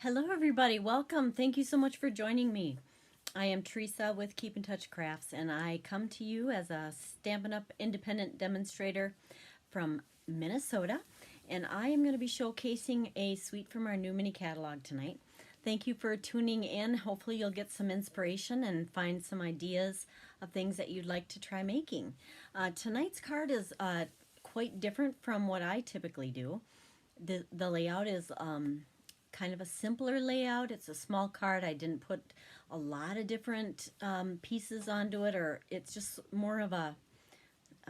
Hello everybody, welcome. Thank you so much for joining me. I am Teresa with Keep in Touch Crafts, and I come to you as a Stampin' Up! Independent demonstrator from Minnesota, and I am going to be showcasing a suite from our new mini catalog tonight. Thank you for tuning in. Hopefully you'll get some inspiration and find some ideas of things that you'd like to try making. Tonight's card is quite different from what I typically do. The layout is kind of a simpler layout. It's a small card. I didn't put a lot of different pieces onto it, or it's just more of a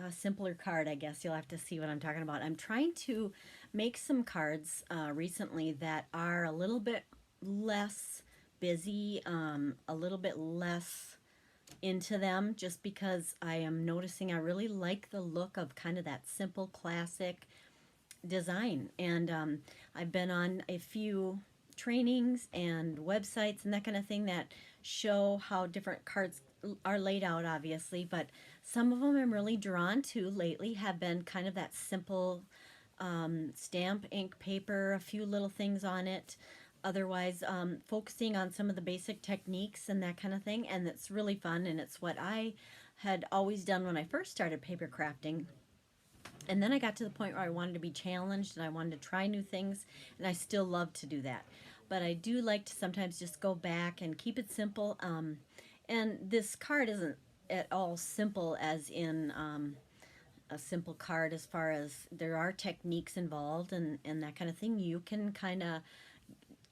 simpler card, I guess. You'll have to see what I'm talking about. I'm trying to make some cards recently that are a little bit less busy, a little bit less into them, just because I am noticing I really like the look of kind of that simple classic design. And I've been on a few trainings and websites and that kind of thing that show how different cards are laid out, obviously, but some of them I'm really drawn to lately have been kind of that simple stamp, ink, paper, a few little things on it. Otherwise, focusing on some of the basic techniques and that kind of thing, and it's really fun, and it's what I had always done when I first started paper crafting. And then I got to the point where I wanted to be challenged and I wanted to try new things, and I still love to do that. But I do like to sometimes just go back and keep it simple. And this card isn't at all simple as in a simple card, as far as there are techniques involved and that kind of thing. You can kind of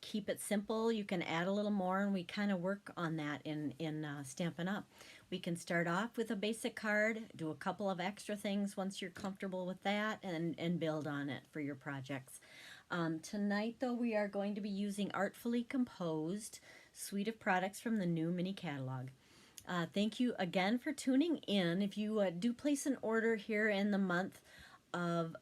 keep it simple. You can add a little more, and we kind of work on that in Stampin' Up! We can start off with a basic card, do a couple of extra things once you're comfortable with that, and build on it for your projects. Tonight, though, we are going to be using Artfully Composed suite of products from the new mini catalog. Thank you again for tuning in. If you do place an order here in the month of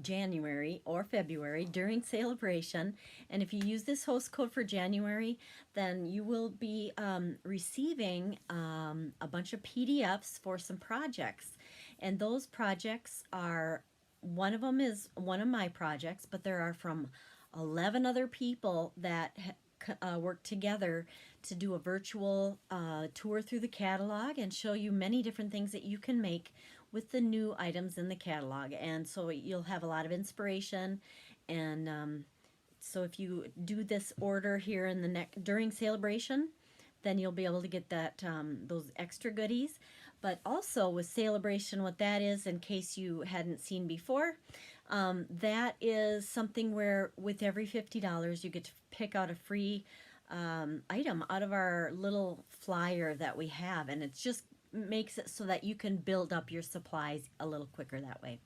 January or February during celebration, and if you use this host code for January, then you will be receiving a bunch of PDFs for some projects. And those projects are, one of them is one of my projects, but there are from 11 other people that work together to do a virtual tour through the catalog and show you many different things that you can make with the new items in the catalog. And so you'll have a lot of inspiration. And so if you do this order here in the during celebration, then you'll be able to get that those extra goodies. But also with celebration, what that is, in case you hadn't seen before, that is something where with every $50 you get to pick out a free item out of our little flyer that we have, and it's just makes it so that you can build up your supplies a little quicker that way.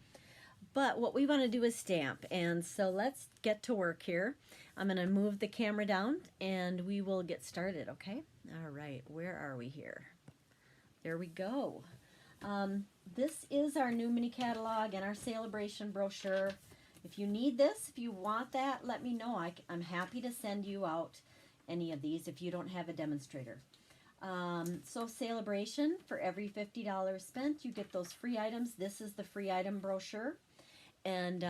But what we want to do is stamp, and so let's get to work here. I'm going to move the camera down and we will get started, okay? All right, where are we here? There we go. This is our new mini catalog and our celebration brochure. If you need this, if you want that, let me know. I'm happy to send you out any of these if you don't have a demonstrator. So celebration, for every $50 spent, you get those free items. This is the free item brochure, and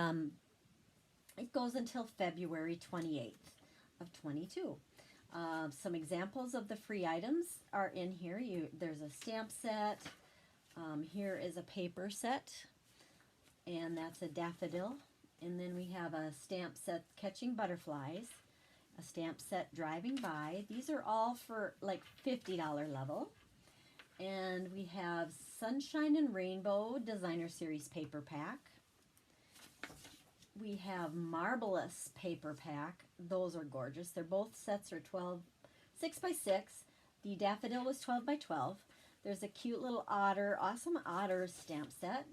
it goes until February 28th of 22. Some examples of the free items are in here. There's a stamp set. Here is a paper set, and that's a daffodil. And then we have a stamp set catching butterflies, a stamp set driving by. These are all for like $50 level. And we have Sunshine and Rainbow Designer Series paper pack. We have Marvelous paper pack. Those are gorgeous. They're both sets are 6 by 6. The daffodil was 12 by 12. There's a cute little otter, awesome otter stamp set.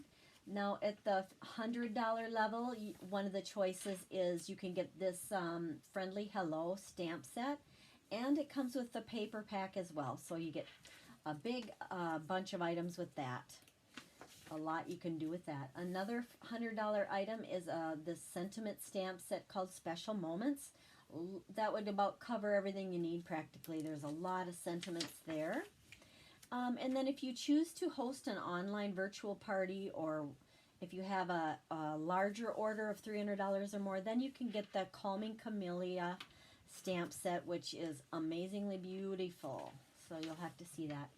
Now at the $100 level, one of the choices is you can get this Friendly Hello stamp set, and it comes with the paper pack as well. So you get a big bunch of items with that. A lot you can do with that. Another $100 item is this sentiment stamp set called Special Moments. That would about cover everything you need practically. There's a lot of sentiments there. And then if you choose to host an online virtual party, or If you have a larger order of $300 or more, then you can get the Calming Camellia stamp set, which is amazingly beautiful. So you'll have to see that.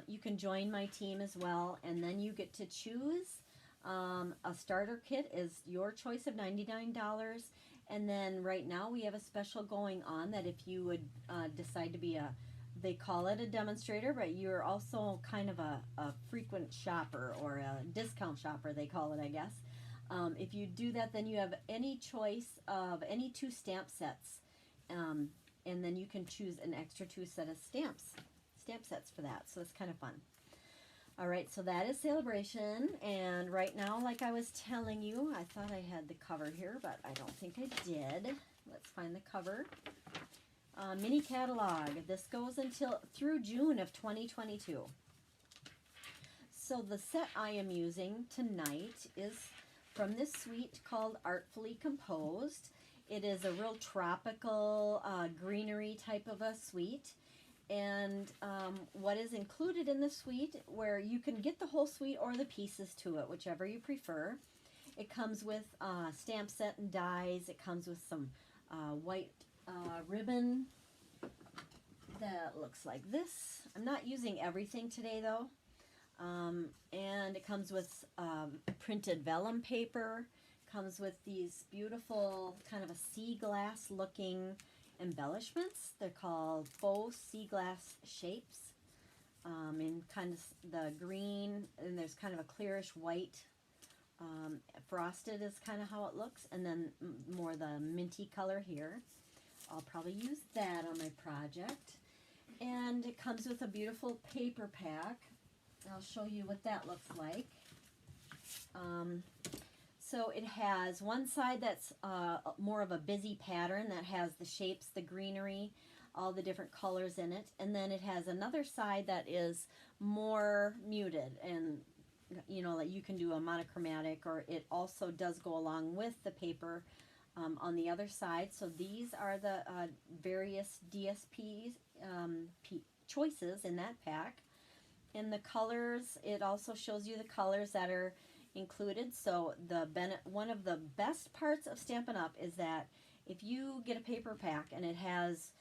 You can join my team as well, and then you get to choose. A starter kit is your choice of $99. And then right now we have a special going on that if you would decide to be they call it a demonstrator, but you're also kind of a frequent shopper or a discount shopper, they call it, I guess. If you do that, then you have any choice of any 2 stamp sets. And then you can choose an extra 2 set of stamp sets for that. So it's kind of fun. All right, so that is Celebration. And right now, like I was telling you, I thought I had the cover here, but I don't think I did. Let's find the cover. Mini catalog. This goes through June of 2022. So the set I am using tonight is from this suite called Artfully Composed. It is a real tropical greenery type of a suite. And what is included in the suite, where you can get the whole suite or the pieces to it, whichever you prefer. It comes with stamp set and dies. It comes with some white ribbon that looks like this. I'm not using everything today though. And it comes with printed vellum paper. Comes with these beautiful kind of a sea glass looking embellishments. They're called faux sea glass shapes in kind of the green, and there's kind of a clearish white. Frosted is kind of how it looks, and then more the minty color here. I'll probably use that on my project. And it comes with a beautiful paper pack. I'll show you what that looks like. So it has one side that's more of a busy pattern that has the shapes, the greenery, all the different colors in it. And then it has another side that is more muted, and you know, that you can do a monochromatic, or it also does go along with the paper on the other side. So these are the various DSPs choices in that pack. And the colors, it also shows you the colors that are included. So one of the best parts of Stampin' Up! Is that if you get a paper pack and it has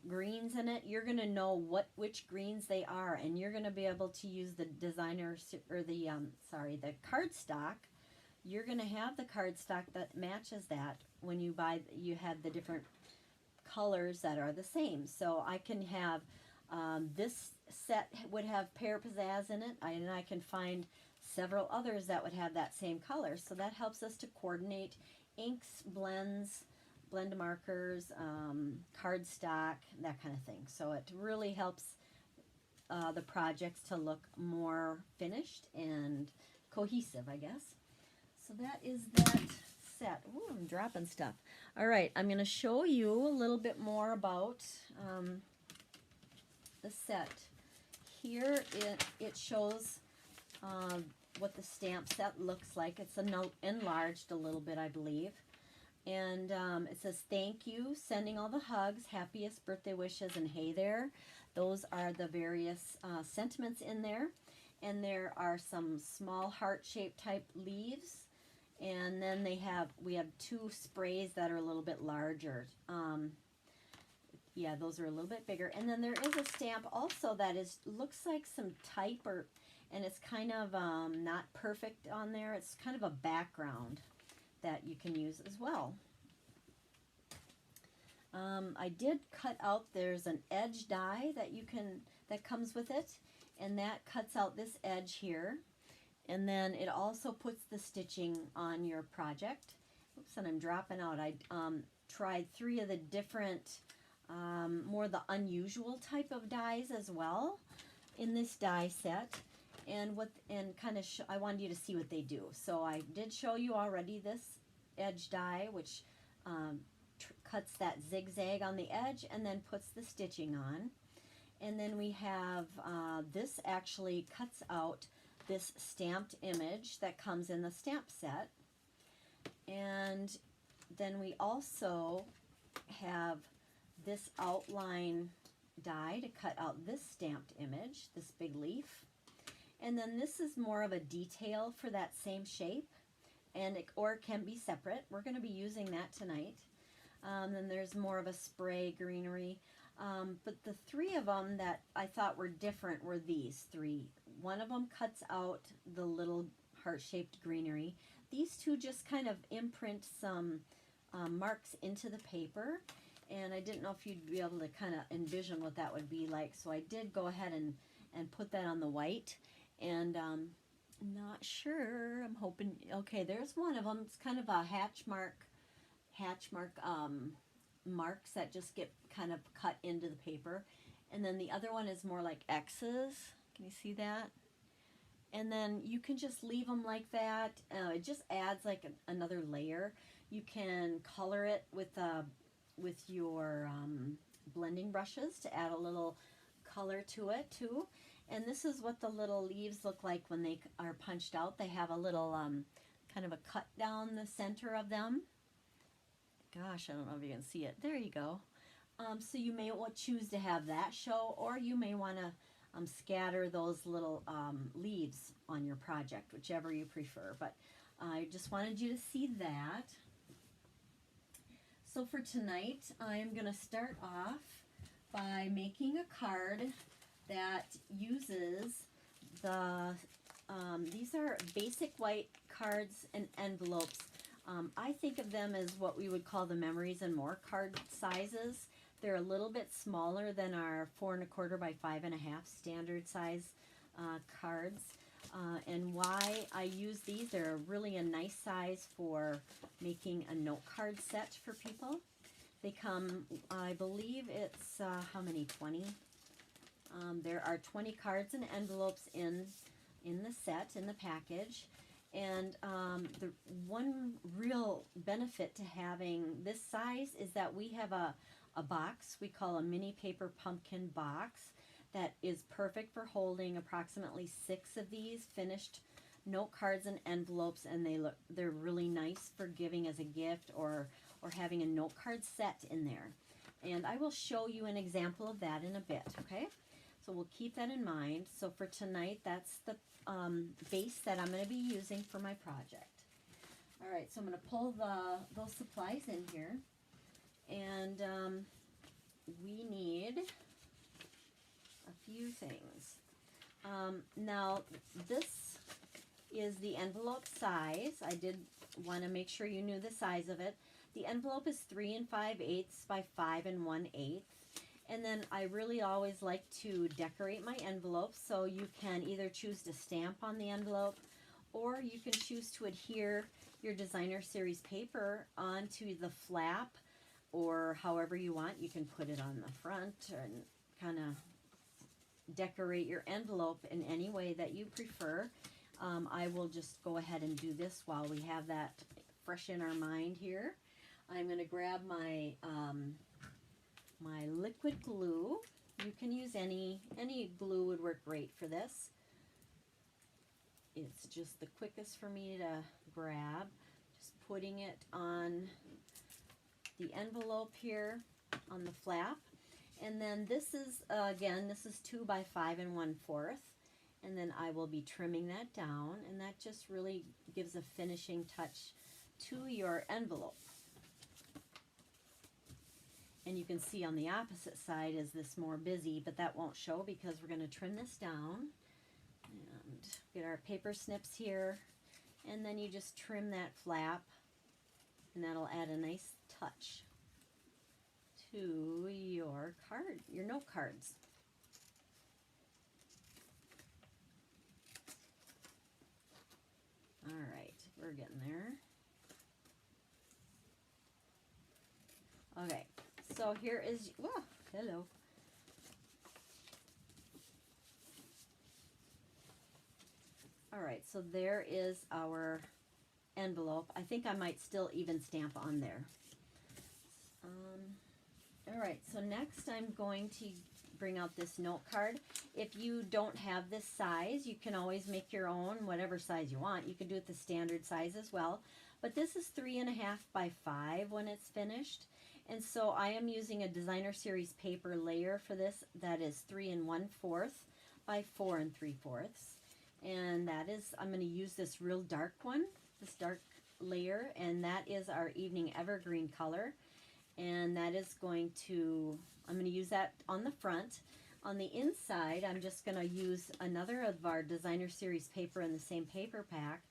greens in it, you're going to know which greens they are, and you're going to be able to use the designer, or the cardstock. You're going to have the cardstock that matches that when you buy. You have the different colors that are the same. So I can have this set would have pear pizzazz in it, and I can find several others that would have that same color. So that helps us to coordinate inks, blends, blend markers, cardstock, that kind of thing. So it really helps the projects to look more finished and cohesive, I guess. So that is that set. Ooh, I'm dropping stuff. All right, I'm going to show you a little bit more about the set. Here it shows what the stamp set looks like. It's enlarged a little bit, I believe. And it says, thank you, sending all the hugs, happiest birthday wishes, and hey there. Those are the various sentiments in there. And there are some small heart-shaped type leaves. And then we have 2 sprays that are a little bit larger. Yeah, those are a little bit bigger. And then there is a stamp also that looks like some type, and it's kind of not perfect on there. It's kind of a background that you can use as well. I did cut out, there's an edge die that comes with it, and that cuts out this edge here. And then it also puts the stitching on your project. Oops, and I'm dropping out. I tried 3 of the different, more the unusual type of dies as well in this die set. And I wanted you to see what they do. So I did show you already this edge die, which cuts that zigzag on the edge and then puts the stitching on. And then we have this actually cuts out this stamped image that comes in the stamp set. And then we also have this outline die to cut out this stamped image, this big leaf. And then this is more of a detail for that same shape, and or it can be separate. We're going to be using that tonight. Then there's more of a spray greenery. But the three of them that I thought were different were these three. One of them cuts out the little heart-shaped greenery. These two just kind of imprint some marks into the paper, and I didn't know if you'd be able to kind of envision what that would be like, so I did go ahead and put that on the white, and not sure, I'm hoping, okay, there's one of them. It's kind of a hatch mark marks that just get kind of cut into the paper, and then the other one is more like X's. Can you see that? And then you can just leave them like that. It just adds like another layer. You can color it with your blending brushes to add a little color to it too. And this is what the little leaves look like when they are punched out. They have a little kind of a cut down the center of them. Gosh, I don't know if you can see it. There you go. So you may choose to have that show, or you may want to scatter those little leaves on your project, whichever you prefer. But I just wanted you to see that. So for tonight, I'm going to start off by making a card that uses these are basic white cards and envelopes. I think of them as what we would call the Memories and More card sizes. They're a little bit smaller than our 4 1/4 by 5 1/2 standard size cards. And why I use these, they're really a nice size for making a note card set for people. They come, I believe it's, how many, 20? There are 20 cards and envelopes in the set, in the package. And the one real benefit to having this size is that we have a box we call a mini paper pumpkin box that is perfect for holding approximately 6 of these finished note cards and envelopes, and they're really nice for giving as a gift or having a note card set in there. And I will show you an example of that in a bit, okay? So we'll keep that in mind. So for tonight, that's the base that I'm going to be using for my project. All right, so I'm going to pull those supplies in here. And we need a few things. Now, this is the envelope size. I did want to make sure you knew the size of it. The envelope is 3 5/8 by 5 1/8. And then I really always like to decorate my envelopes, so you can either choose to stamp on the envelope, or you can choose to adhere your designer series paper onto the flap, or however you want. You can put it on the front and kind of decorate your envelope in any way that you prefer. I will just go ahead and do this while we have that fresh in our mind here. I'm going to grab my my liquid glue. You can use any glue would work great for this. It's just the quickest for me to grab. Just putting it on the envelope here on the flap. And then this is, again, this is 2 by 5 1/4. And then I will be trimming that down, and that just really gives a finishing touch to your envelope. And you can see on the opposite side is this more busy, but that won't show because we're going to trim this down. And get our paper snips here. And then you just trim that flap, and that'll add a nice touch to your card, your note cards. All right, we're getting there. Okay, so here is, whoa, hello. All right, so there is our envelope. I think I might still even stamp on there. All right, so next I'm going to bring out this note card. If you don't have this size, you can always make your own, whatever size you want. You can do it the standard size as well. But this is 3 1/2 by 5 when it's finished. And so I am using a designer series paper layer for this that is 3 1/4 by 4 3/4. And that is, I'm going to use this real dark one, this dark layer, and that is our Evening Evergreen color. And that is going to, I'm going to use that on the front. On the inside, I'm just going to use another of our Designer Series paper in the same paper pack.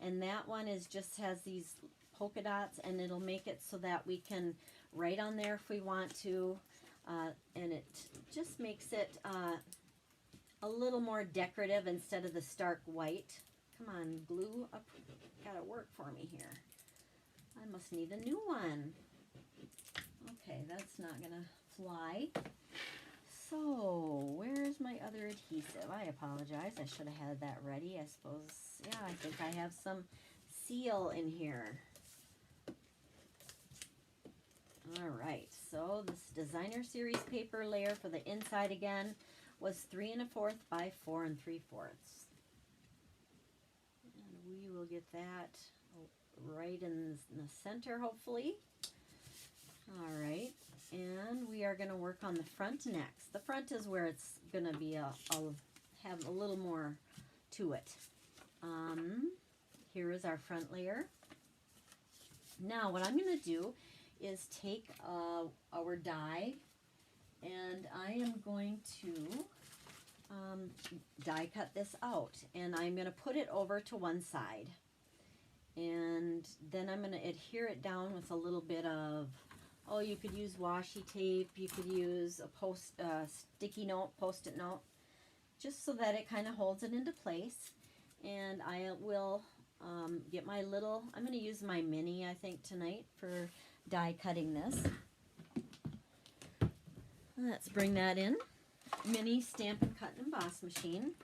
And that one is just has these polka dots, and it'll make it so that we can write on there if we want to. And it just makes it a little more decorative instead of the stark white. Come on, glue up. Gotta work for me here. I must need a new one. Okay, that's not gonna fly. So, where's my other adhesive? I apologize. I should have had that ready. I suppose, yeah, I think I have some seal in here. All right, so this Designer Series paper layer for the inside again was 3 1/4 by 4 3/4. And we will get that right in the center, hopefully. All right, and we are going to work on the front next. The front is where it's going to be have a little more to it. Here is our front layer. Now what I'm going to do is take our die, and I am going to die cut this out, and I'm going to put it over to one side, and then I'm going to adhere it down with a little bit of, oh, you could use washi tape, you could use a sticky note, post-it note, just so that it kind of holds it into place. And I will get my little, I'm going to use my mini, I think, tonight for die cutting this. Let's bring that in. Mini Stamp and Cut and Emboss machine.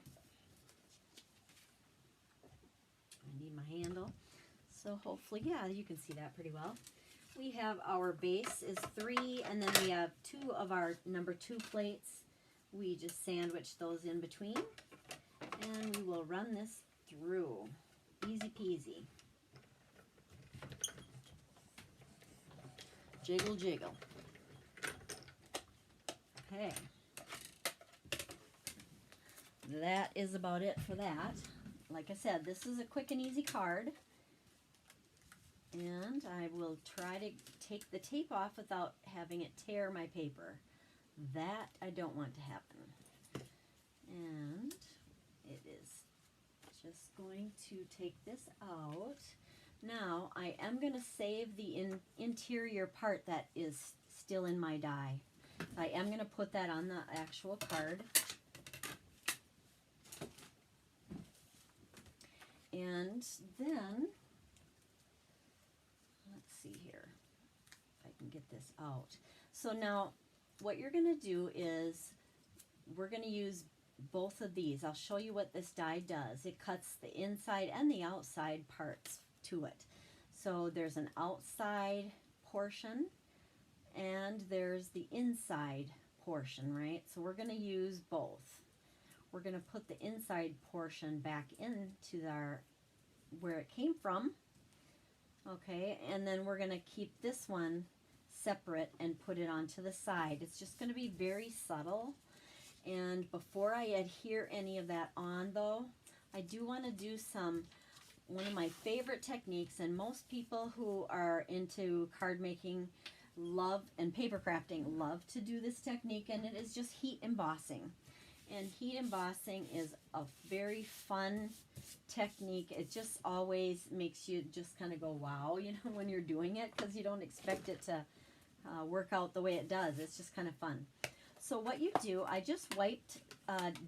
I need my handle. So hopefully, yeah, you can see that pretty well. We have our base is 3, and then we have 2 of our number 2 plates. We just sandwich those in between, and we will run this through. Easy peasy. Jiggle, jiggle. Okay. That is about it for that. Like I said, this is a quick and easy card. And I will try to take the tape off without having it tear my paper. That I don't want to happen. And it is just going to take this out. Now I am going to save the interior part that is still in my die. I am going to put that on the actual card. And then, let's see here if I can get this out. So now what you're going to do is we're going to use both of these. I'll show you what this die does. It cuts the inside and the outside parts to it. So there's an outside portion and there's the inside portion, right? So we're going to use both. We're going to put the inside portion back into where it came from. Okay, and then we're going to keep this one separate and put it onto the side. It's just going to be very subtle. And before I adhere any of that on, though, I do want to do one of my favorite techniques, and most people who are into card making and paper crafting love to do this technique, and it is just heat embossing. And heat embossing is a very fun technique. It just always makes you just kind of go, wow, you know, when you're doing it, because you don't expect it to work out the way it does. It's just kind of fun. So what you do, I just wiped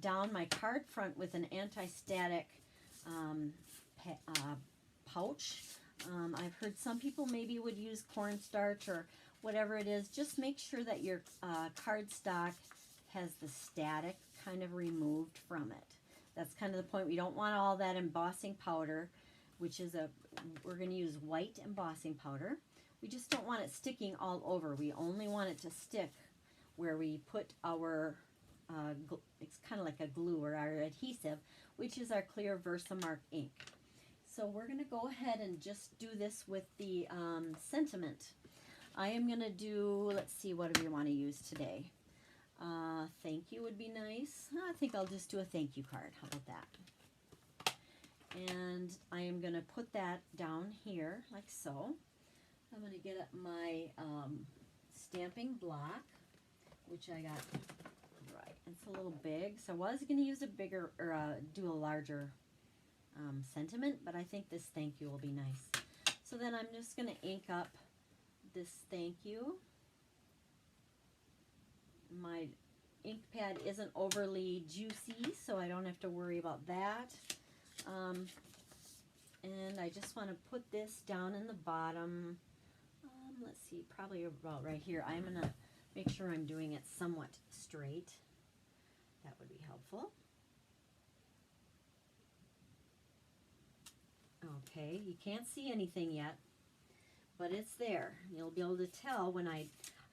down my card front with an anti-static pouch. I've heard some people maybe would use cornstarch or whatever it is. Just make sure that your cardstock has the static kind of removed from it. That's kind of the point. We don't want all that embossing powder, which is we're going to use white embossing powder. We just don't want it sticking all over. We only want it to stick where we put our, it's kind of like a glue or our adhesive, which is our clear Versamark ink. So we're going to go ahead and just do this with the sentiment. I am going to do, let's see, what do we want to use today? Thank you would be nice. I think I'll just do a thank you card. How about that? And I am going to put that down here like so. I'm going to get my stamping block, which I got, right, it's a little big. So I was going to use a bigger, or do a larger sentiment, but I think this thank you will be nice. So then I'm just going to ink up this thank you. My ink pad isn't overly juicy, so I don't have to worry about that. And I just want to put this down in the bottom. Let's see, probably about right here. I'm going to make sure I'm doing it somewhat straight. That would be helpful. Okay, you can't see anything yet, but it's there. You'll be able to tell when I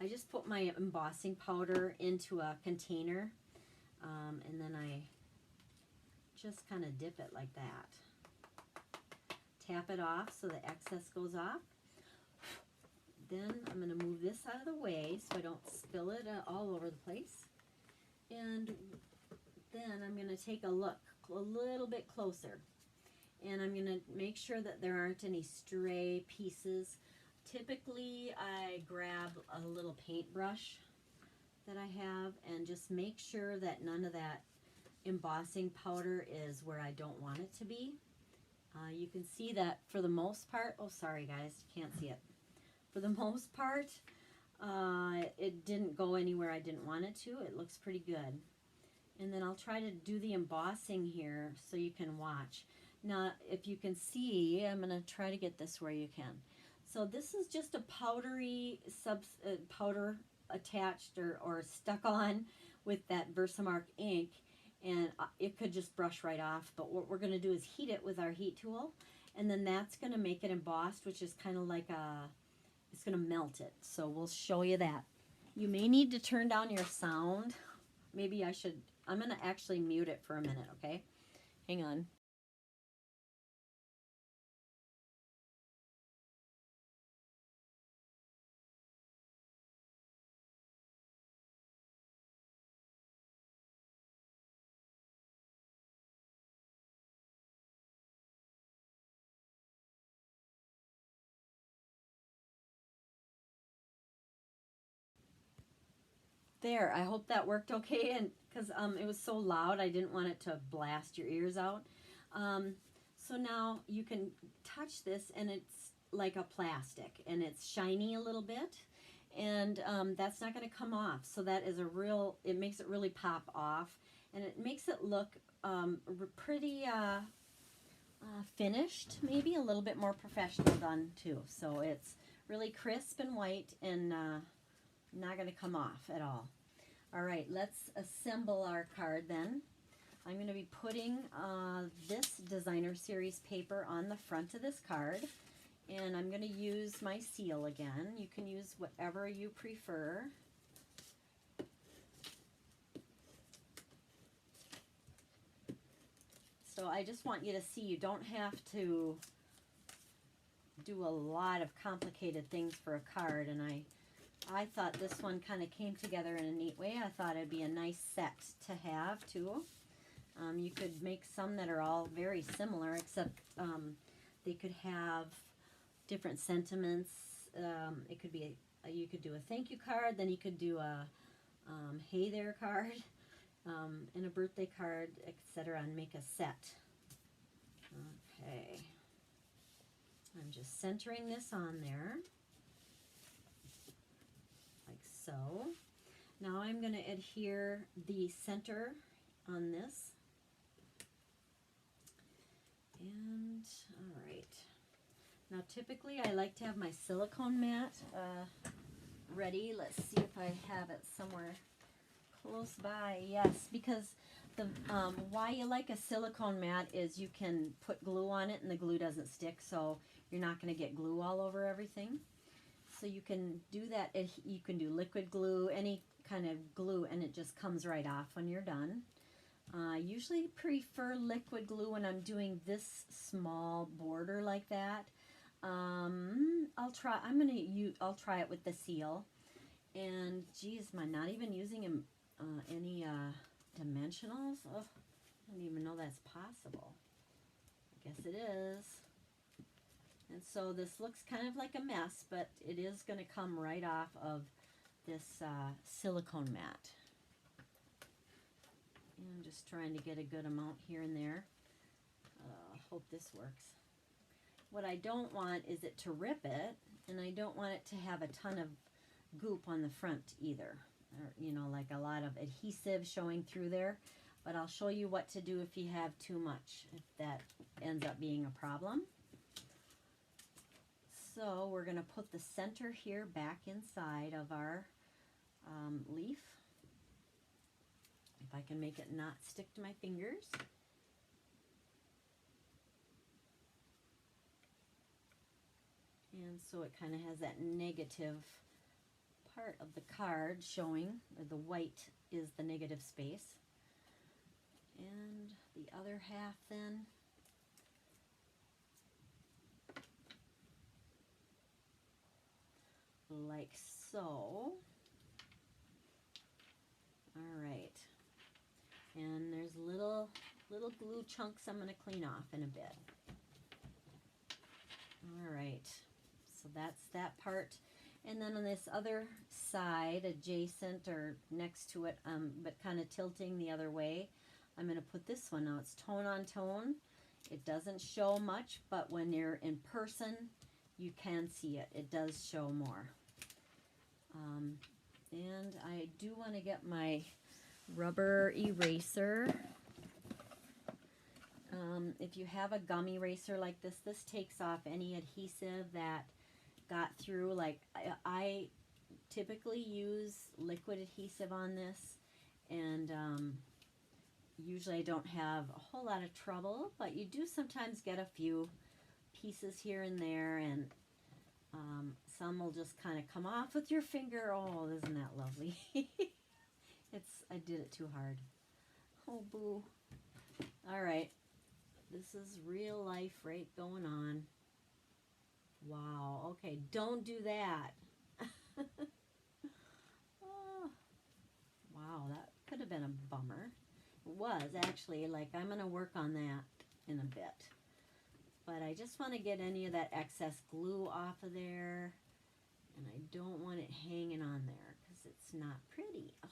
just put my embossing powder into a container, and then I just kind of dip it like that. Tap it off so the excess goes off. Then I'm going to move this out of the way so I don't spill it all over the place. And then I'm going to take a look a little bit closer. And I'm going to make sure that there aren't any stray pieces. Typically, I grab a little paintbrush that I have and just make sure that none of that embossing powder is where I don't want it to be. You can see that for the most part, oh sorry guys, you can't see it. For the most part, it didn't go anywhere I didn't want it to. It looks pretty good. And then I'll try to do the embossing here so you can watch. Now, if you can see, I'm going to try to get this where you can. So this is just a powdery powder attached or stuck on with that Versamark ink. And it could just brush right off, but what we're going to do is heat it with our heat tool, and then that's going to make it embossed, which is kind of like it's going to melt it. So we'll show you that. You may need to turn down your sound. Maybe I'm going to actually mute it for a minute, okay? Hang on. There, I hope that worked okay, and because it was so loud, I didn't want it to blast your ears out. So now you can touch this, and it's like a plastic, and it's shiny a little bit, and that's not going to come off. So that is it makes it really pop off, and it makes it look pretty finished, maybe a little bit more professional done too. So it's really crisp and white, and not going to come off at all. All right, let's assemble our card then. I'm going to be putting this designer series paper on the front of this card, and I'm going to use my seal again. You can use whatever you prefer. So I just want you to see you don't have to do a lot of complicated things for a card, and I thought this one kind of came together in a neat way. I thought it'd be a nice set to have too. You could make some that are all very similar, except they could have different sentiments. It could be you could do a thank you card, then you could do a hey there card, and a birthday card, etc., and make a set. Okay, I'm just centering this on there. Like so. Now I'm going to adhere the center on this. And, all right. Now typically I like to have my silicone mat ready. Let's see if I have it somewhere close by. Yes, because the why you like a silicone mat is you can put glue on it and the glue doesn't stick, so you're not going to get glue all over everything. So you can do that. You can do liquid glue, any kind of glue, and it just comes right off when you're done. I usually prefer liquid glue when I'm doing this small border like that. I'll try it with the seal. And geez, I'm not even using any dimensionals. Oh, I didn't even know that's possible. I Guess it is. And so this looks kind of like a mess, but it is going to come right off of this silicone mat. And I'm just trying to get a good amount here and there. Hope this works. What I don't want is it to rip it, and I don't want it to have a ton of goop on the front either. Or, you know, like a lot of adhesive showing through there. But I'll show you what to do if you have too much, if that ends up being a problem. So we're going to put the center here back inside of our leaf. If I can make it not stick to my fingers. And so it kind of has that negative part of the card showing, or the white is the negative space. And the other half then, like so. All right. And there's little glue chunks I'm going to clean off in a bit. All right. So that's that part. And then on this other side, adjacent or next to it, but kind of tilting the other way, I'm going to put this one. Now it's tone on tone. It doesn't show much, but when you're in person, you can see it. It does show more. And I do want to get my rubber eraser. If you have a gum eraser like this, this takes off any adhesive that got through. Like I typically use liquid adhesive on this, and usually I don't have a whole lot of trouble, but you do sometimes get a few pieces here and there, and some will just kind of come off with your finger. Oh, isn't that lovely? I did it too hard. Oh, boo. All right. This is real life right going on. Wow. Okay, don't do that. Oh, wow, that could have been a bummer. It was, actually. Like, I'm going to work on that in a bit. But I just want to get any of that excess glue off of there. And I don't want it hanging on there because it's not pretty. Oh.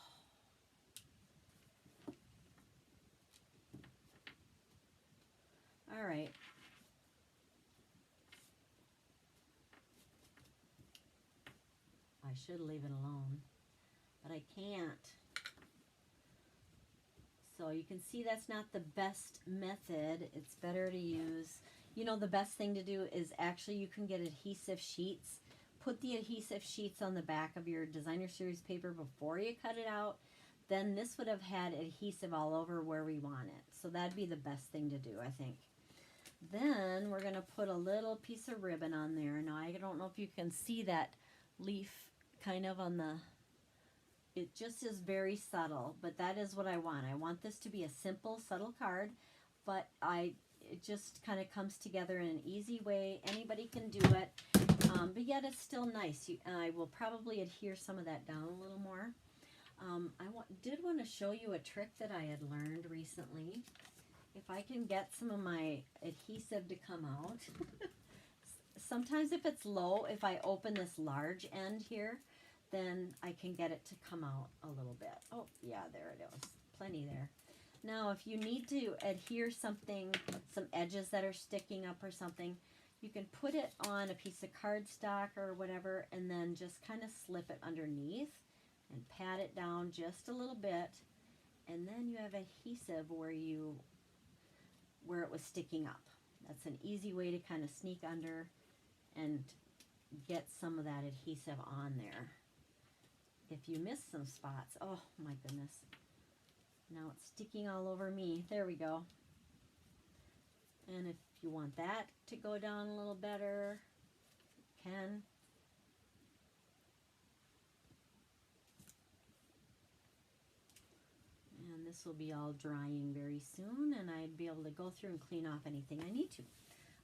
All right. I should leave it alone, but I can't. So you can see that's not the best method. It's better to use, you know, the best thing to do is actually you can get adhesive sheets. Put the adhesive sheets on the back of your designer series paper before you cut it out. Then this would have had adhesive all over where we want it. So that'd be the best thing to do, I think. Then we're going to put a little piece of ribbon on there. Now I don't know if you can see that leaf kind of on the, it just is very subtle, but that is what I want. I want this to be a simple, subtle card, but it just kind of comes together in an easy way. Anybody can do it, but yet it's still nice. I will probably adhere some of that down a little more. I did want to show you a trick that I had learned recently. If I can get some of my adhesive to come out. Sometimes if it's low, if I open this large end here, then I can get it to come out a little bit. Oh, yeah, there it is. Plenty there. Now, if you need to adhere something, some edges that are sticking up or something, you can put it on a piece of cardstock or whatever, and then just kind of slip it underneath and pat it down just a little bit, and then you have adhesive where it was sticking up. That's an easy way to kind of sneak under and get some of that adhesive on there. If you miss some spots, oh my goodness. Now it's sticking all over me. There we go. And if you want that to go down a little better, you can. And this will be all drying very soon, and I'd be able to go through and clean off anything I need to.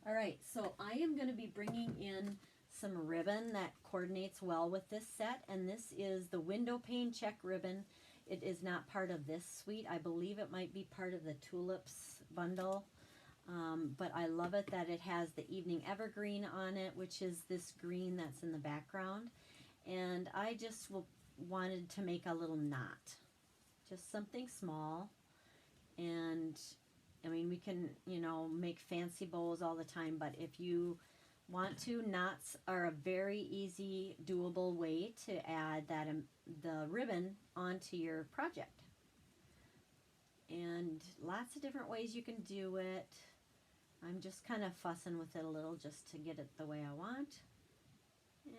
All right, so I am going to be bringing in some ribbon that coordinates well with this set, and this is the Windowpane Czech ribbon. It is not part of this suite. I believe it might be part of the Tulips bundle. But I love it that it has the evening evergreen on it, which is this green that's in the background. And I just wanted to make a little knot, just something small. And I mean, we can, you know, make fancy bows all the time, but if you want to, knots are a very easy, doable way to add that the ribbon onto your project. And lots of different ways you can do it. I'm just kind of fussing with it a little just to get it the way I want.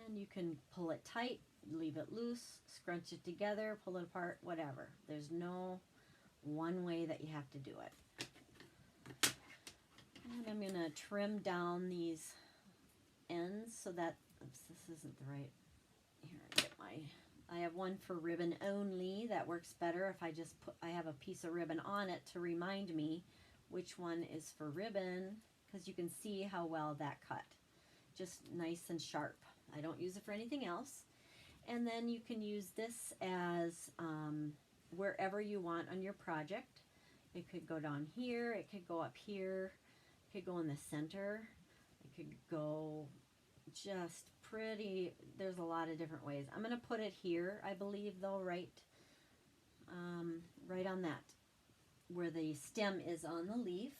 And you can pull it tight, leave it loose, scrunch it together, pull it apart, whatever. There's no one way that you have to do it. And I'm going to trim down these ends so that, oops, this isn't the right, here I get I have one for ribbon only. That works better if I have a piece of ribbon on it to remind me which one is for ribbon, because you can see how well that cut. Just nice and sharp. I don't use it for anything else. And then you can use this as wherever you want on your project. It could go down here, it could go up here, it could go in the center, it could go just pretty, there's a lot of different ways. I'm going to put it here, I believe, though, right on that, where the stem is on the leaf.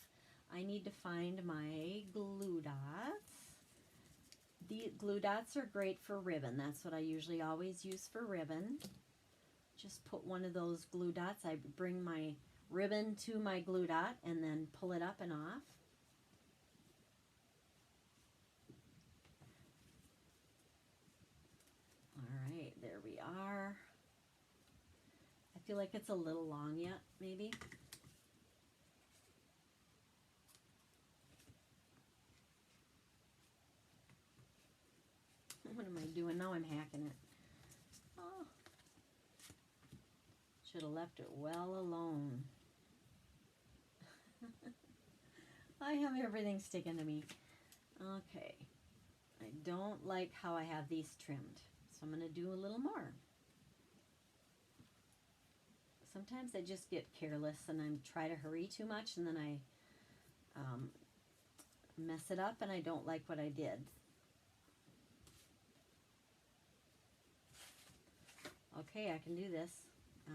I need to find my glue dots. The glue dots are great for ribbon. That's what I usually always use for ribbon. Just put one of those glue dots. I bring my ribbon to my glue dot and then pull it up and off. All right, there we are. I feel like it's a little long yet, maybe. What am I doing now? I'm hacking it. Oh. Should have left it well alone. I have everything sticking to me. Okay. I don't like how I have these trimmed, so I'm going to do a little more. Sometimes I just get careless and I try to hurry too much, and then I mess it up and I don't like what I did. Okay, I can do this.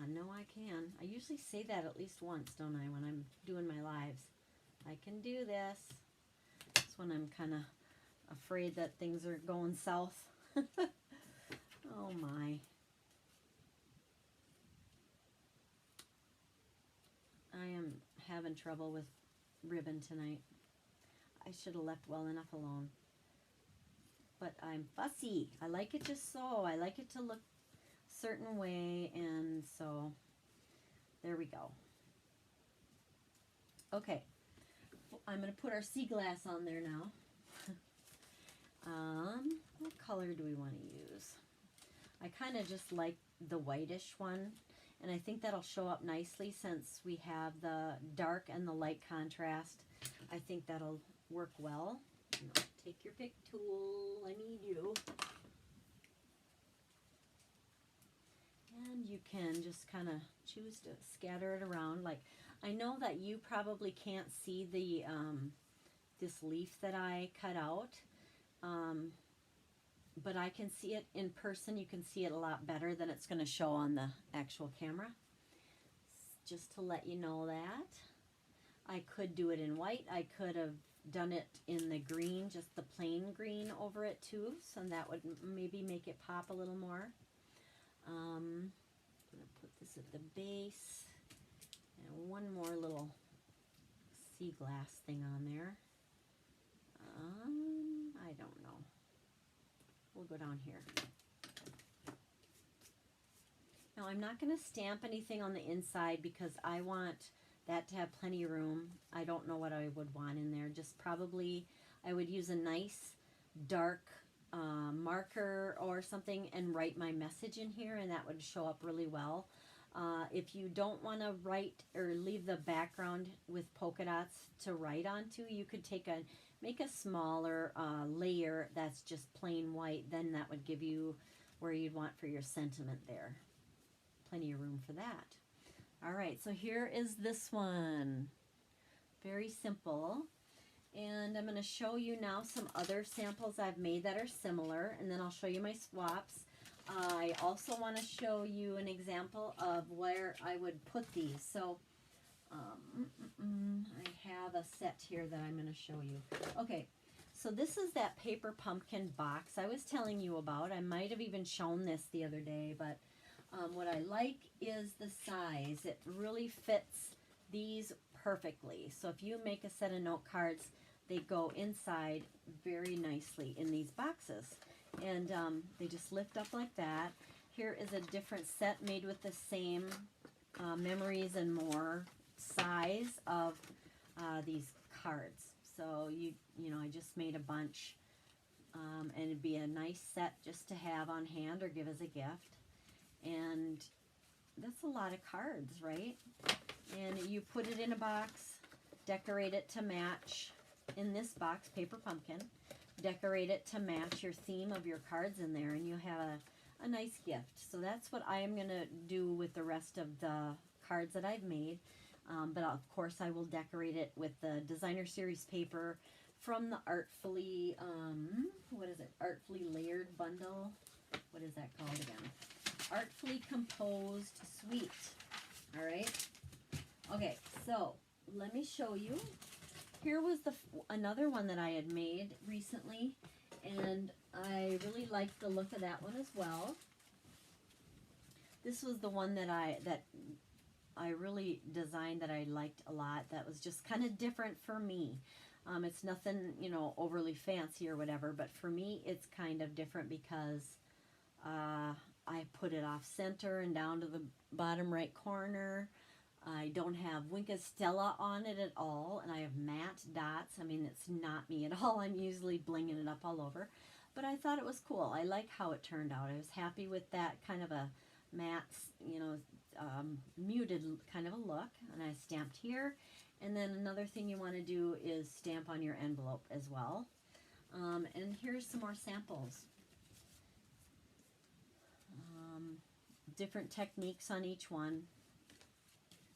I know I can. I usually say that at least once, don't I, when I'm doing my lives. I can do this. That's when I'm kind of afraid that things are going south. Oh my. I am having trouble with ribbon tonight. I should have left well enough alone. But I'm fussy. I like it just so. I like it to look a certain way, and so there we go. Okay. I'm going to put our sea glass on there now. What color do we want to use? I kind of just like the whitish one, and I think that'll show up nicely since we have the dark and the light contrast. I think that'll work well. Take your pick tool. I need you. And you can just kind of choose to scatter it around. Like, I know that you probably can't see the this leaf that I cut out, but I can see it in person. You can see it a lot better than it's going to show on the actual camera. Just to let you know that. I could do it in white. I could have done it in the green, just the plain green over it too, so that would maybe make it pop a little more. I'm going to put this at the base, and one more little sea glass thing on there. I don't know. We'll go down here. Now I'm not going to stamp anything on the inside because I want that to have plenty of room. I don't know what I would want in there. Just probably I would use a nice dark marker or something and write my message in here, and that would show up really well. If you don't want to write or leave the background with polka dots to write onto, you could make a smaller layer that's just plain white. Then that would give you where you'd want for your sentiment there. Plenty of room for that. All right, so here is this one. Very simple. And I'm going to show you now some other samples I've made that are similar, and then I'll show you my swaps. I also want to show you an example of where I would put these. So I have a set here that I'm going to show you. Okay, so this is that paper pumpkin box I was telling you about. I might have even shown this the other day, but what I like is the size. It really fits these perfectly. So if you make a set of note cards, they go inside very nicely in these boxes. And they just lift up like that. Here is a different set made with the same memories and more size of these cards. So you know, I just made a bunch, and it'd be a nice set just to have on hand or give as a gift. And that's a lot of cards, right? And you put it in a box, decorate it to match. In this box, paper pumpkin, decorate it to match your theme of your cards in there, and you have a nice gift. So that's what I am going to do with the rest of the cards that I've made. But of course I will decorate it with the designer series paper from the Artfully, what is it? Artfully layered bundle. What is that called again? Artfully composed suite. All right. Okay, so let me show you. Here was another one that I had made recently, and I really liked the look of that one as well. This was the one that I really designed that I liked a lot. That was just kind of different for me. It's nothing, you know, overly fancy or whatever, but for me it's kind of different because I put it off center and down to the bottom right corner. I don't have Wink Stella on it at all, and I have matte dots. I mean, it's not me at all. I'm usually blinging it up all over, but I thought it was cool. I like how it turned out. I was happy with that kind of a matte, you know, muted kind of a look, and I stamped here. And then another thing you want to do is stamp on your envelope as well. And here's some more samples. Different techniques on each one.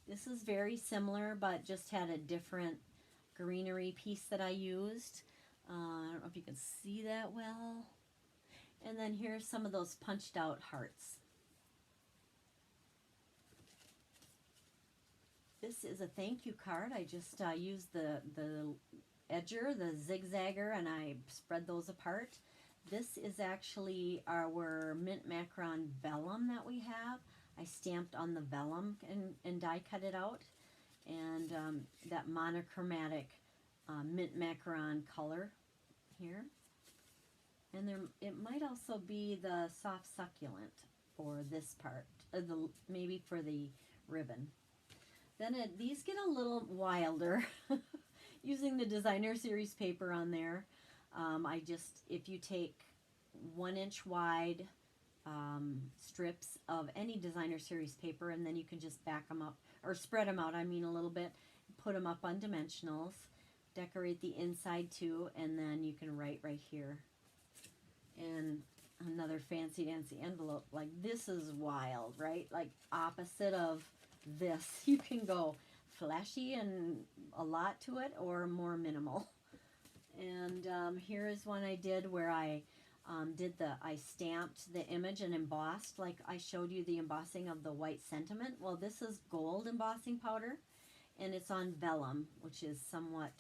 This is very similar, but just had a different greenery piece that I used. I don't know if you can see that well. And then here's some of those punched out hearts. This is a thank you card. I just used the edger, the zigzagger, and I spread those apart. This is actually our mint macaron vellum that we have. I stamped on the vellum and die cut it out. And that monochromatic mint macaron color here. And it might also be the soft succulent for this part, maybe for the ribbon. Then these get a little wilder using the designer series paper on there. If you take 1 inch wide strips of any designer series paper, and then you can just back them up, or spread them out, I mean, a little bit, put them up on dimensionals, decorate the inside too, and then you can write right here. And another fancy dancy envelope. Like, this is wild, right? Like, opposite of this. You can go flashy and a lot to it, or more minimal. And here is one I did where I stamped the image and embossed, like I showed you the embossing of the white sentiment. Well, this is gold embossing powder, and it's on vellum, which is somewhat,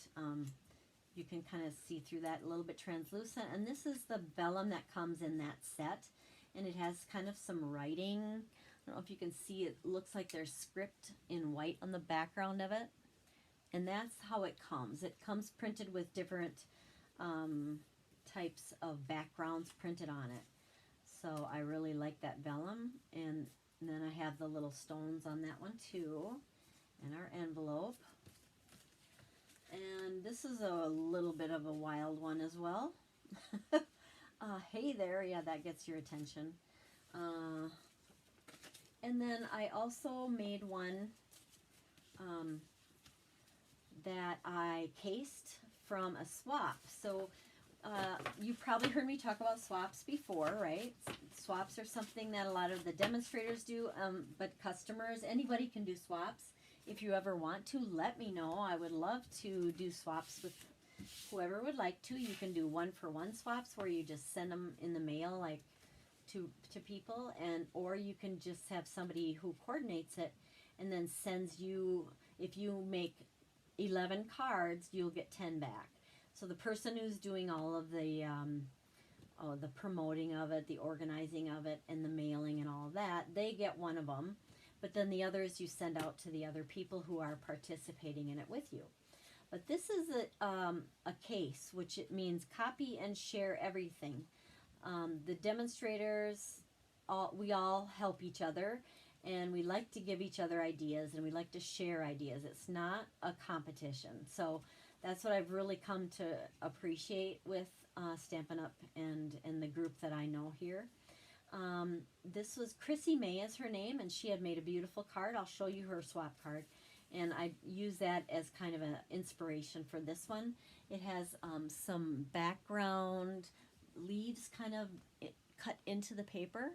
you can kind of see through that, a little bit translucent. And this is the vellum that comes in that set, and it has kind of some writing. I don't know if you can see, it looks like there's script in white on the background of it. And that's how it comes. It comes printed with different types of backgrounds printed on it. So I really like that vellum. And then I have the little stones on that one too. And our envelope. And this is a little bit of a wild one as well. Hey there, yeah, that gets your attention. And then I also made one that I cased from a swap. So you've probably heard me talk about swaps before, right? Swaps are something that a lot of the demonstrators do, but customers, anybody can do swaps. If you ever want to, let me know. I would love to do swaps with whoever would like to, you can do one-for-one swaps where you just send them in the mail, like to people, and or you can just have somebody who coordinates it and then sends you, if you make 11 cards, you'll get 10 back. So the person who's doing all of the promoting of it, the organizing of it, and the mailing and all of that, they get one of them. But then the others you send out to the other people who are participating in it with you. But this is a case, which it means copy and share everything. The demonstrators, we all help each other, and we like to give each other ideas, and we like to share ideas. It's not a competition. So that's what I've really come to appreciate with Stampin' Up! and the group that I know here. This was Chrissy May is her name, and she had made a beautiful card. I'll show you her swap card. And I use that as kind of an inspiration for this one. It has some background leaves kind of cut into the paper.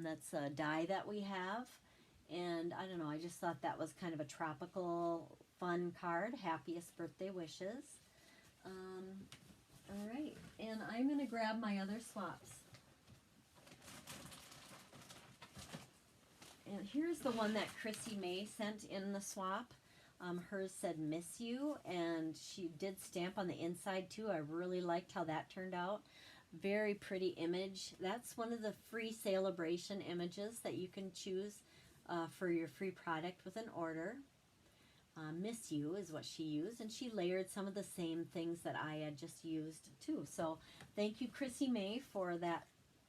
That's a die that we have. And I don't know, I just thought that was kind of a tropical, fun card. Happiest birthday wishes. All right, and I'm going to grab my other swaps. And here's the one that Chrissy May sent in the swap. Hers said miss you, and she did stamp on the inside too. I really liked how that turned out. Very pretty image. That's one of the free celebration images that you can choose for your free product with an order. Miss you is what she used, and she layered some of the same things that I had just used too. So thank you, Chrissy May, for that.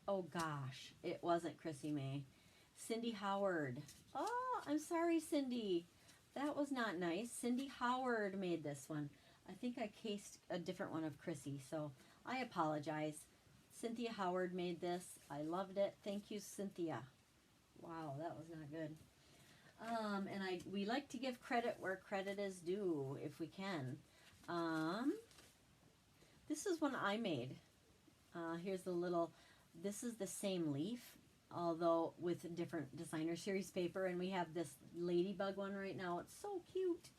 Oh gosh, it wasn't Chrissy May. Cindy Howard. Oh, I'm sorry, Cindy. That was not nice. Cindy Howard made this one. I think I cased a different one of Chrissy, so I apologize. Cynthia Howard made this. I loved it. Thank you, Cynthia. Wow, that was not good. And we like to give credit where credit is due, if we can. This is one I made. Here's the little, this is the same leaf, although with different designer series paper, and we have this ladybug one right now. It's so cute.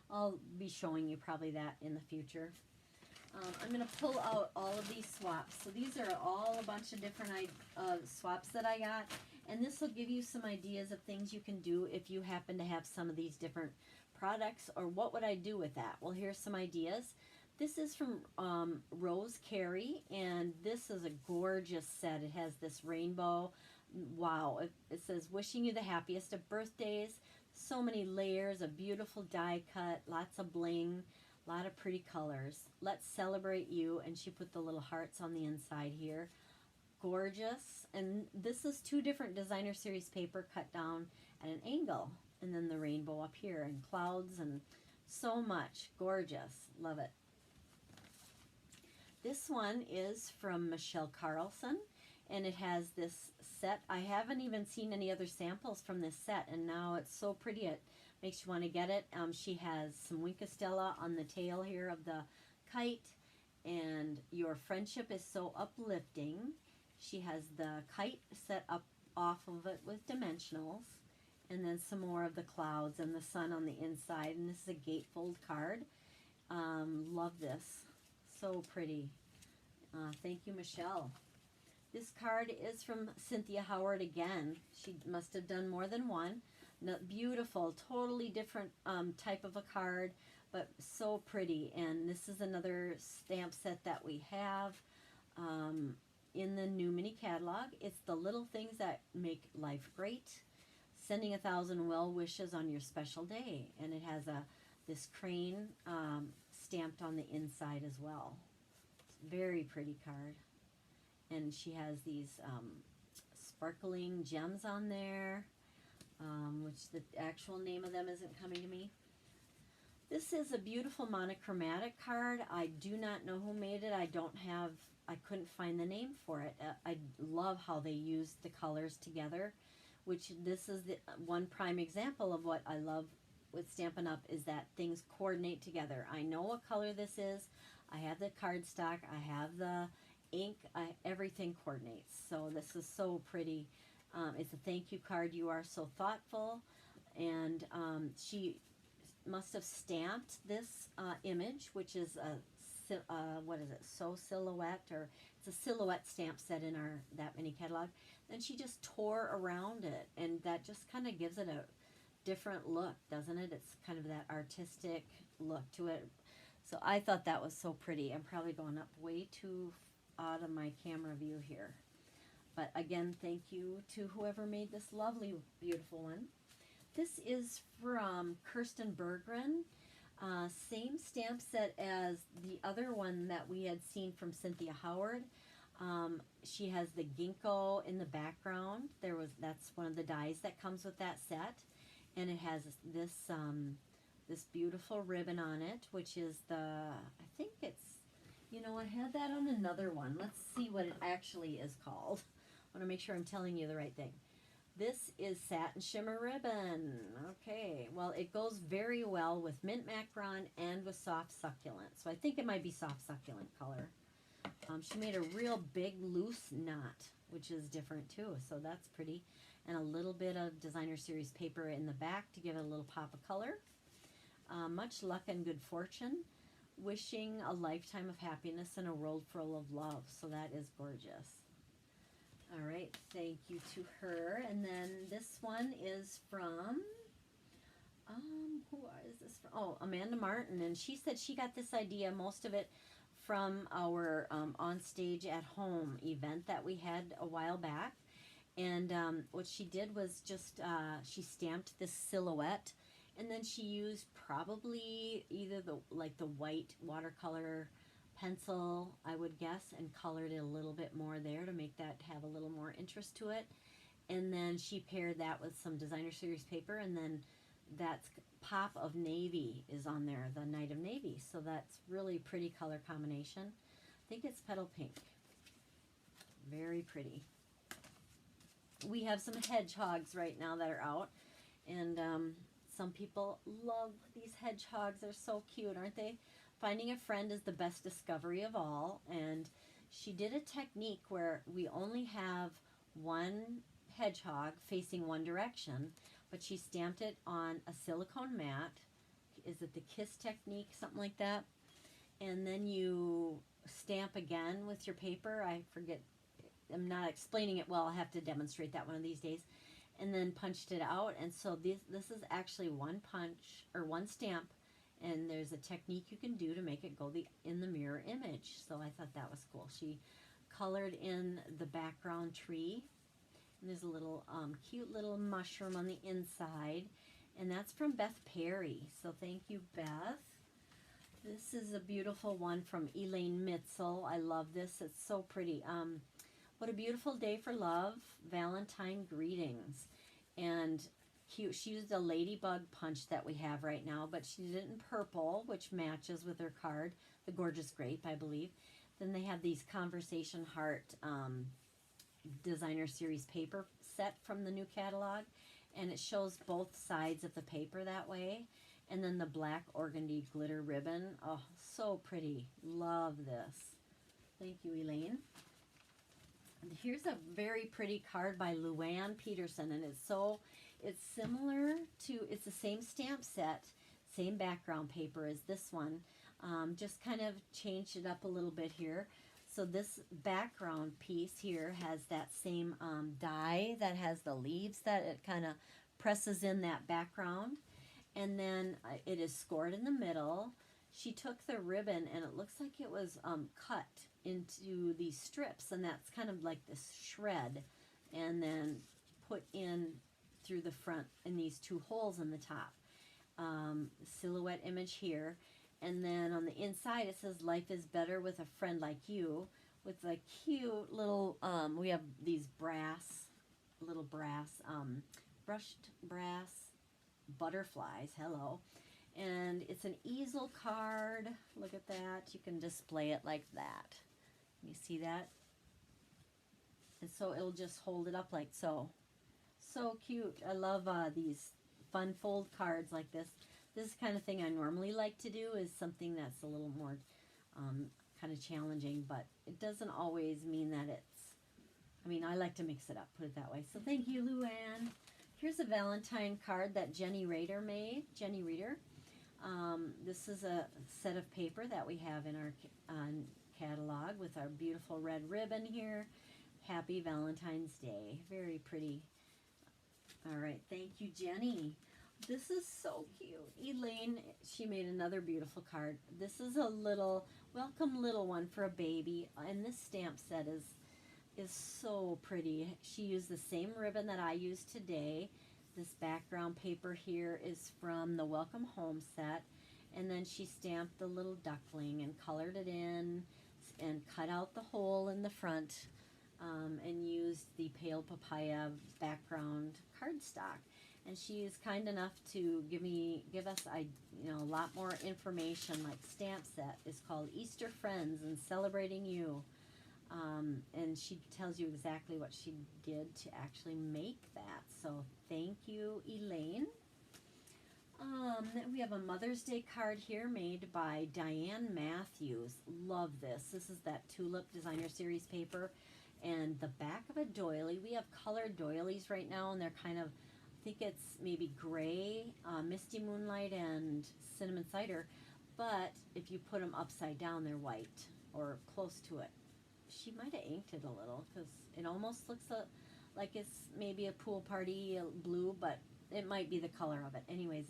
I'll be showing you probably that in the future. I'm going to pull out all of these swaps. So these are all a bunch of different swaps that I got, and this will give you some ideas of things you can do if you happen to have some of these different products, or what would I do with that? Well, here's some ideas. This is from Rose Carey, and this is a gorgeous set. It has this rainbow. Wow, it says, wishing you the happiest of birthdays. So many layers, a beautiful die cut, lots of bling, a lot of pretty colors. Let's celebrate you, and she put the little hearts on the inside here. Gorgeous. And this is 2 different designer series paper cut down at an angle, and then the rainbow up here, and clouds, and so much. Gorgeous. Love it. This one is from Michelle Carlson, and it has this set. I haven't even seen any other samples from this set, and now it's so pretty it makes you want to get it. She has some Winkostella on the tail here of the kite, and your friendship is so uplifting. She has the kite set up off of it with dimensionals, and then some more of the clouds and the sun on the inside, and this is a gatefold card. Love this. So pretty. Thank you, Michelle. This card is from Cynthia Howard again. She must have done more than one. No, beautiful, totally different type of a card, but so pretty. And this is another stamp set that we have in the new mini catalog. It's the little things that make life great. Sending 1,000 well wishes on your special day. And it has this crane stamped on the inside as well. Very pretty card. And she has these sparkling gems on there, which the actual name of them isn't coming to me. This is a beautiful monochromatic card. I do not know who made it. I couldn't find the name for it. I love how they used the colors together, which this is the one prime example of what I love with Stampin' Up! Is that things coordinate together. I know what color this is. I have the cardstock. I have the ink. Everything coordinates. So this is so pretty. It's a thank you card. You are so thoughtful. And she must have stamped this image, which is a what is it? So silhouette, or it's a silhouette stamp set in our That Many catalog. Then she just tore around it, and that just kind of gives it a different look, doesn't it? It's kind of that artistic look to it. So I thought that was so pretty. I'm probably going up way too out of my camera view here. But again, thank you to whoever made this lovely, beautiful one. This is from Kirsten Berggren. Same stamp set as the other one that we had seen from Cynthia Howard. She has the ginkgo in the background. That's one of the dies that comes with that set, and it has this this beautiful ribbon on it, which is I think it's, I had that on another one. Let's see what it actually is called. I want to make sure I'm telling you the right thing. This is Satin Shimmer Ribbon. Okay, well, it goes very well with Mint Macaron and with Soft Succulent. So I think it might be Soft Succulent color. She made a real big loose knot, which is different too. So that's pretty. And a little bit of Designer Series paper in the back to give it a little pop of color. Much luck and good fortune. Wishing a lifetime of happiness and a world full of love. So that is gorgeous. All right, thank you to her. And then this one is from, who is this from? Oh, Amanda Martin. And she said she got this idea, most of it, from our On Stage at Home event that we had a while back. And what she did was just, she stamped this silhouette, and then she used probably either the white watercolor pencil, I would guess, and colored it a little bit more there to make that have a little more interest to it. And then she paired that with some Designer Series paper, and then that's pop of navy is on there, the Night of Navy. So that's really pretty color combination. I think it's petal pink. Very pretty. We have some hedgehogs right now that are out, and some people love these hedgehogs. They're so cute, aren't they? Finding a friend is the best discovery of all, and she did a technique where we only have one hedgehog facing one direction, but she stamped it on a silicone mat. Is it the kiss technique, something like that? And then you stamp again with your paper. I forget, I'm not explaining it well. I'll have to demonstrate that one of these days. And then punched it out, and so this is actually one punch, or one stamp, and there's a technique you can do to make it go in the mirror image. So I thought that was cool. She colored in the background tree, and there's a little cute little mushroom on the inside, and that's from Beth Perry. So thank you, Beth. This is a beautiful one from Elaine Mitchell. I love this. It's so pretty. What a beautiful day for love. Valentine greetings. And cute. She used a ladybug punch that we have right now, but she did it in purple, which matches with her card, the Gorgeous Grape, I believe. Then they have these Conversation Heart Designer Series paper set from the new catalog, and it shows both sides of the paper that way. And then the black organdy glitter ribbon. Oh, so pretty. Love this. Thank you, Elaine. Here's a very pretty card by Luann Peterson, and it's similar to, it's the same stamp set, same background paper as this one, just kind of changed it up a little bit here. So this background piece here has that same die that has the leaves that it kind of presses in that background, and then it is scored in the middle. She took the ribbon, and it looks like it was cut into these strips, and that's kind of like this shred, and then put in through the front in these two holes in the top. Silhouette image here, and then on the inside it says life is better with a friend like you, with a cute little we have these little brass brushed brass butterflies. Hello. And it's an easel card. Look at that. You can display it like that. You see that? And so it'll just hold it up like so. So cute. I love these fun fold cards like this. This is the kind of thing I normally like to do, is something that's a little more kind of challenging, but it doesn't always mean that I like to mix it up, put it that way. So thank you, Luann. Here's a Valentine card that Jenny Rader made. Jenny Reader. This is a set of paper that we have in our catalog with our beautiful red ribbon here. Happy Valentine's Day. Very pretty. All right, thank you, Jenny. This is so cute. Elaine, she made another beautiful card. This is a little, welcome little one for a baby. And this stamp set is so pretty. She used the same ribbon that I used today. This background paper here is from the Welcome Home set. And then she stamped the little duckling and colored it in and cut out the hole in the front, and used the pale papaya background cardstock. And she is kind enough to give us a lot more information. Like stamp set is called Easter Friends and Celebrating You. And she tells you exactly what she did to actually make that. So thank you, Elaine. Then we have a Mother's Day card here made by Diane Matthews. Love this. This is that Tulip Designer Series paper. And the back of a doily. We have colored doilies right now, and they're kind of, I think it's maybe gray, Misty Moonlight, and Cinnamon Cider. But if you put them upside down, they're white or close to it. She might have inked it a little because it almost looks like it's maybe a pool party blue, but it might be the color of it. Anyways,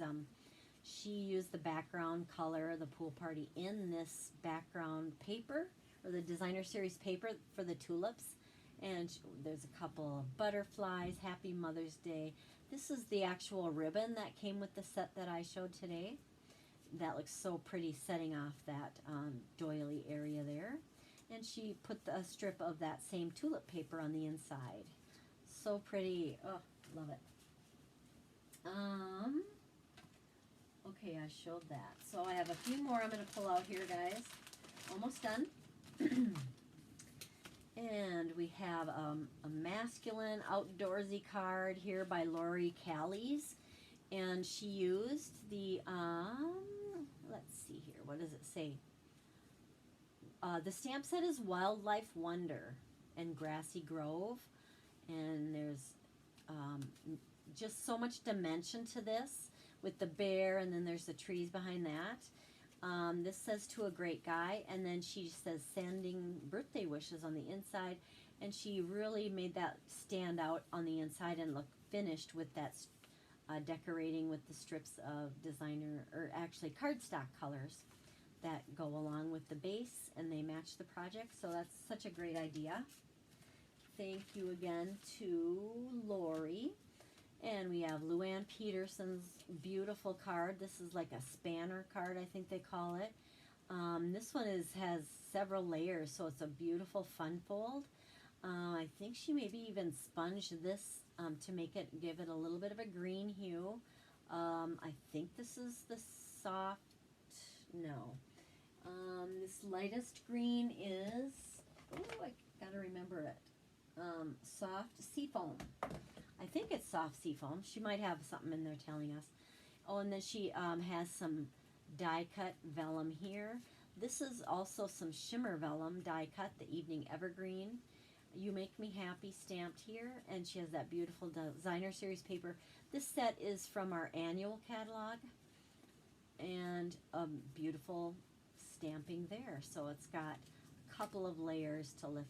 she used the background color of the pool party in this background paper, or the Designer Series paper for the tulips. And there's a couple of butterflies. Happy Mother's Day. This is the actual ribbon that came with the set that I showed today. That looks so pretty, setting off that doily area there. And she put a strip of that same tulip paper on the inside. So pretty. Oh, love it. Okay, I showed that. So I have a few more I'm going to pull out here, guys. Almost done. And we have a masculine outdoorsy card here by Lori Callies. And she used the, let's see here, what does it say? The stamp set is Wildlife Wonder and Grassy Grove. And there's just so much dimension to this with the bear, and then there's the trees behind that. This says to a great guy, and then she says sending birthday wishes on the inside, and she really made that stand out on the inside and look finished with that decorating with the strips of designer, or actually cardstock colors that go along with the base, and they match the project. So that's such a great idea. Thank you again to Lori. And we have Luann Peterson's beautiful card. This is like a spanner card, I think they call it. This one has several layers, so it's a beautiful fun fold. I think she maybe even sponged this to make it, give it a little bit of a green hue. I think this is the soft, no. This lightest green is, oh, I gotta remember it. Soft seafoam. I think it's soft seafoam. She might have something in there telling us. Oh, and then she has some die cut vellum here. This is also some shimmer vellum die cut, the Evening Evergreen. You Make Me Happy stamped here, and she has that beautiful Designer Series paper. This set is from our annual catalog, and beautiful stamping there. So it's got a couple of layers to lift